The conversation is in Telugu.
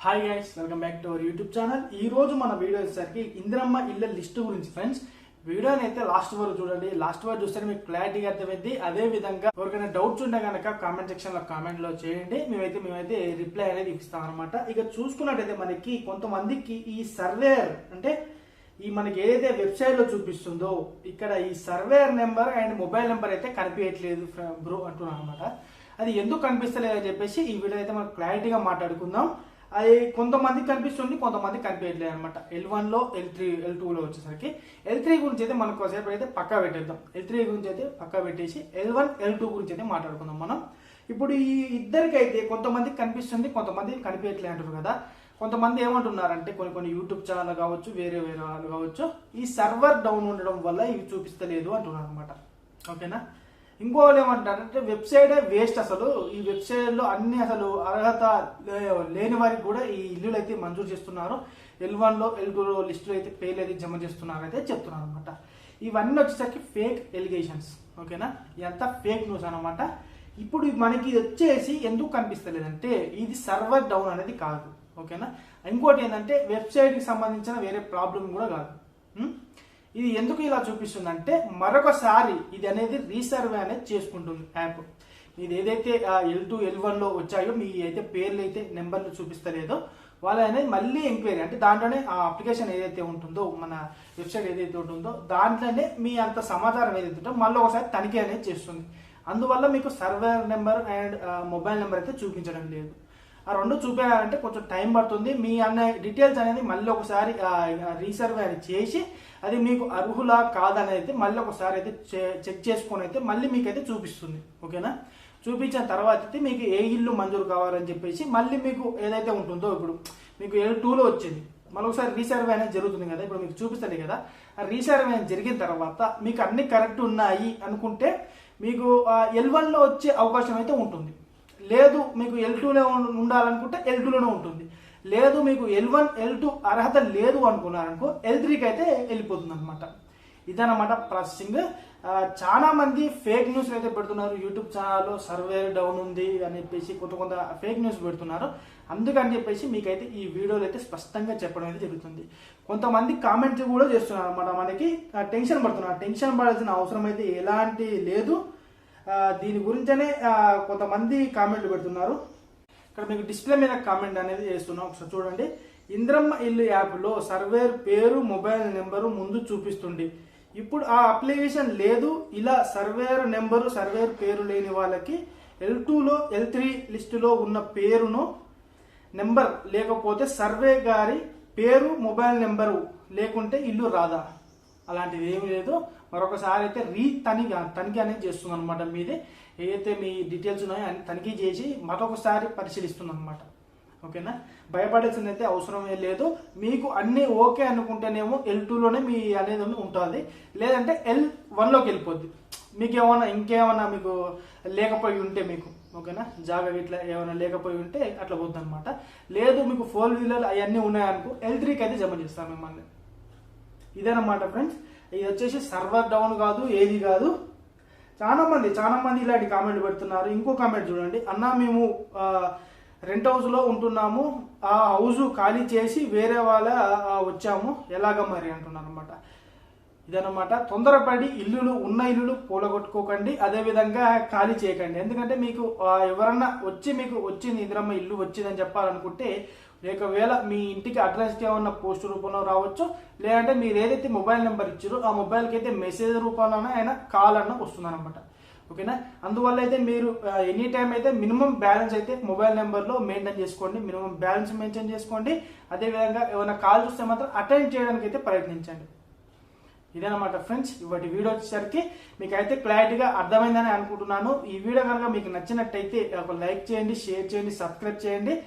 Hi guys, welcome back to our YouTube channel. ఈ రోజు మన వీడియో వచ్చేసరికి ఇందిరమ్మ ఇళ్ళ లిస్ట్ గురించి ఫ్రెండ్స్. వీడియోని అయితే లాస్ట్ వరకు చూడండి. లాస్ట్ వరకు చూస్తే మీకు క్లారిటీగా అర్థమైంది. అదే విధంగా ఎవరికైనా డౌట్స్ ఉంటే కనుక కామెంట్ సెక్షన్ లో కామెంట్ లో చేయండి. మేమైతే రిప్లై అనేది ఇస్తాం అనమాట. ఇక చూసుకున్నట్టయితే మనకి కొంతమందికి ఈ సర్వేర్ అంటే ఈ మనకి ఏదైతే వెబ్సైట్ లో చూపిస్తుందో ఇక్కడ ఈ surveyor number and mobile number అయితే కనిపించట్లేదు బ్రో అంటున్నాను అనమాట. అది ఎందుకు కనిపిస్తలేదు అని చెప్పేసి ఈ వీడియో అయితే మనం క్లారిటీగా మాట్లాడుకుందాం. అది కొంతమందికి కనిపిస్తుంది, కొంతమందికి కనిపించట్లేదు అనమాట. L1 లో L3 L2 లో వచ్చేసరికి L3 గురించి అయితే మనకు కాసేపు అయితే పక్కా పెట్టేద్దాం. L3 గురించి అయితే పక్కా పెట్టేసి L1 L2 గురించి అయితే మాట్లాడుకుందాం మనం. ఇప్పుడు ఈ ఇద్దరికి అయితే కొంతమందికి కనిపిస్తుంది, కొంతమందికి కనిపించట్లేదు అంటారు కదా. కొంతమంది ఏమంటున్నారంటే కొన్ని యూట్యూబ్ ఛానల్ కావచ్చు, వేరే వాళ్ళు కావచ్చు, ఈ సర్వర్ డౌన్ ఉండడం వల్ల ఇవి చూపిస్తలేదు అంటున్నారు అనమాట. ఓకేనా. ఇంకోళ్ళు ఏమంటారంటే వెబ్సైటే వేస్ట్, అసలు ఈ వెబ్సైట్ లో అన్ని అసలు అర్హత లేని వారికి కూడా ఈ ఇల్లులు అయితే మంజూరు చేస్తున్నారు. L1 లో L2 లో లిస్టులు అయితే పేర్లు అయితే జమ చేస్తున్నారు అయితే చెప్తున్నారు అనమాట. ఇవన్నీ వచ్చేసరికి ఫేక్ ఎలిగేషన్స్. ఓకేనా, ఇదంతా ఫేక్ న్యూస్ అనమాట. ఇప్పుడు మనకి ఇది వచ్చేసి ఎందుకు కనిపిస్తలేదంటే ఇది సర్వర్ డౌన్ అనేది కాదు. ఓకేనా. ఇంకోటి ఏంటంటే వెబ్సైట్ కి సంబంధించిన వేరే ప్రాబ్లం కూడా కాదు. ఇది ఎందుకు ఇలా చూపిస్తుందంటే మరొకసారి ఇది అనేది రీసర్వే అనేది చేసుకుంటుంది యాప్. ఇది ఏదైతే L2 L1 లో వచ్చాయో మీ అయితే పేర్లు అయితే నెంబర్లు చూపిస్తలేదో వాళ్ళ అనేది మళ్ళీ ఎంక్వైరీ అంటే దాంట్లోనే ఆ అప్లికేషన్ ఏదైతే ఉంటుందో మన వెబ్సైట్ ఏదైతే ఉంటుందో దాంట్లోనే మీ అంత సమాచారం ఏదైతే ఉంటుందో మళ్ళీ ఒకసారి తనిఖీ అనేది చేస్తుంది. అందువల్ల మీకు server number and mobile number అయితే చూపించడం లేదు. ఆ రెండు చూపించాలంటే కొంచెం టైం పడుతుంది. మీ అన్న డీటెయిల్స్ అనేది మళ్ళీ ఒకసారి రీసర్వే అనేది చేసి అది మీకు అర్హులా కాదని అయితే మళ్ళీ ఒకసారి అయితే చెక్ చేసుకొని అయితే మళ్ళీ మీకైతే చూపిస్తుంది. ఓకేనా. చూపించిన తర్వాత అయితే మీకు ఏ ఇల్లు మంజూరు కావాలని చెప్పేసి మళ్ళీ మీకు ఏదైతే ఉంటుందో ఇప్పుడు మీకు L2 లో వచ్చింది మళ్ళీ ఒకసారి రీసర్వే అనేది జరుగుతుంది కదా. ఇప్పుడు మీకు చూపిస్తుంది కదా. ఆ రీసర్వే అనేది జరిగిన తర్వాత మీకు అన్ని కరెక్ట్ ఉన్నాయి అనుకుంటే మీకు L1 లో వచ్చే అవకాశం అయితే ఉంటుంది. లేదు మీకు L2లో ఉండాలనుకుంటే L2లోనే ఉంటుంది. లేదు మీకు L1 L2 అర్హత లేదు అనుకున్నారనుకో L3కి అయితే వెళ్ళిపోతుంది అనమాట. ఇదన్నమాట ప్రాసెసింగ్. చాలా మంది ఫేక్ న్యూస్ అయితే పెడుతున్నారు యూట్యూబ్ ఛానల్లో. సర్వే డౌన్ ఉంది అని చెప్పేసి కొంత ఫేక్ న్యూస్ పెడుతున్నారు. అందుకని చెప్పేసి మీకైతే ఈ వీడియోలో అయితే స్పష్టంగా చెప్పడం అయితే జరుగుతుంది. కొంతమంది కామెంట్స్ కూడా చేస్తున్నారు అనమాట. మనకి టెన్షన్ పడుతున్నారు. టెన్షన్ పడాల్సిన అవసరం అయితే ఎలాంటి లేదు. దీని గురించనే కొంతమంది కామెంట్లు పెడుతున్నారు. ఇక్కడ మీకు డిస్ప్లే మీద కామెంట్ అనేది చేస్తున్నాం, ఒకసారి చూడండి. ఇందిరమ్మ ఇల్లు యాప్లో సర్వేర్ పేరు మొబైల్ నెంబరు ముందు చూపిస్తుంది. ఇప్పుడు ఆ అప్లికేషన్ లేదు. ఇలా సర్వేర్ నెంబరు సర్వేర్ పేరు లేని వాళ్ళకి L2 లో L3 లిస్టులో ఉన్న పేరును నెంబర్ లేకపోతే సర్వే గారి పేరు మొబైల్ నెంబరు లేకుంటే ఇల్లు రాదా? అలాంటిది ఏమీ లేదు. మరొకసారి అయితే తనిఖీ అనేది చేస్తుంది అనమాట. మీదే ఏదైతే మీ డీటెయిల్స్ ఉన్నాయో అని తనిఖీ చేసి మరొకసారి పరిశీలిస్తుంది అనమాట. ఓకేనా. భయపడాల్సింది అయితే అవసరమే లేదు. మీకు అన్ని ఓకే అనుకుంటేనేమో L2లోనే మీ అనేది ఉంటుంది. లేదంటే L1లోకి వెళ్ళిపోద్ది. మీకు ఇంకేమన్నా మీకు లేకపోయి ఉంటే మీకు ఓకేనా జాగా ఇట్లా ఏమైనా లేకపోయి ఉంటే అట్లా పోద్ది అనమాట. లేదు మీకు 4 వీలర్ అవన్నీ ఉన్నాయనుకో L3కి అయితే జమ చేస్తాం మిమ్మల్ని. ఇదేనమాట ఫ్రెండ్స్. ఇది వచ్చేసి సర్వర్ డౌన్ కాదు, ఏది కాదు. చాలా మంది ఇలాంటి కామెంట్ పెడుతున్నారు. ఇంకో కామెంట్ చూడండి. అన్న మేము రెంట్ హౌస్ లో ఉంటున్నాము, ఆ హౌస్ ఖాళీ చేసి వేరే వాళ్ళ వచ్చాము, ఎలాగ మరి అంటున్నారు అనమాట. ఇదనమాట. తొందరపడి ఉన్న ఇల్లులు కూలగొట్టుకోకండి, అదే విధంగా ఖాళీ చేయకండి. ఎందుకంటే మీకు ఎవరన్నా వచ్చి మీకు వచ్చింది ఇందిరమ్మ ఇల్లు వచ్చిందని చెప్పాలనుకుంటే ఒకవేళ మీ ఇంటికి అడ్రస్ ఏమన్నా పోస్ట్ రూపంలో రావచ్చు, లేదంటే మీరు ఏదైతే మొబైల్ నెంబర్ ఇచ్చారో ఆ మొబైల్కి అయితే మెసేజ్ రూపంలోనే అయినా కాల్ అన్న వస్తుంది అనమాట. ఓకేనా. అందువల్ల అయితే మీరు ఎనీ టైం అయితే మినిమం బ్యాలెన్స్ అయితే మొబైల్ నెంబర్లో మెయింటైన్ చేసుకోండి. మినిమం బ్యాలెన్స్ మెయింటైన్ చేసుకోండి. అదేవిధంగా ఏమైనా కాల్ చూస్తే మాత్రం అటెండ్ చేయడానికి అయితే ప్రయత్నించండి. ఇదేనమాట ఫ్రెండ్స్. ఇవాటి వీడియో వచ్చేసరికి మీకు అయితే క్లారిటీగా అర్థమైందని అనుకుంటున్నాను. ఈ వీడియో కనుక మీకు నచ్చినట్టయితే ఒక లైక్ చేయండి, షేర్ చేయండి, సబ్స్క్రైబ్ చేయండి.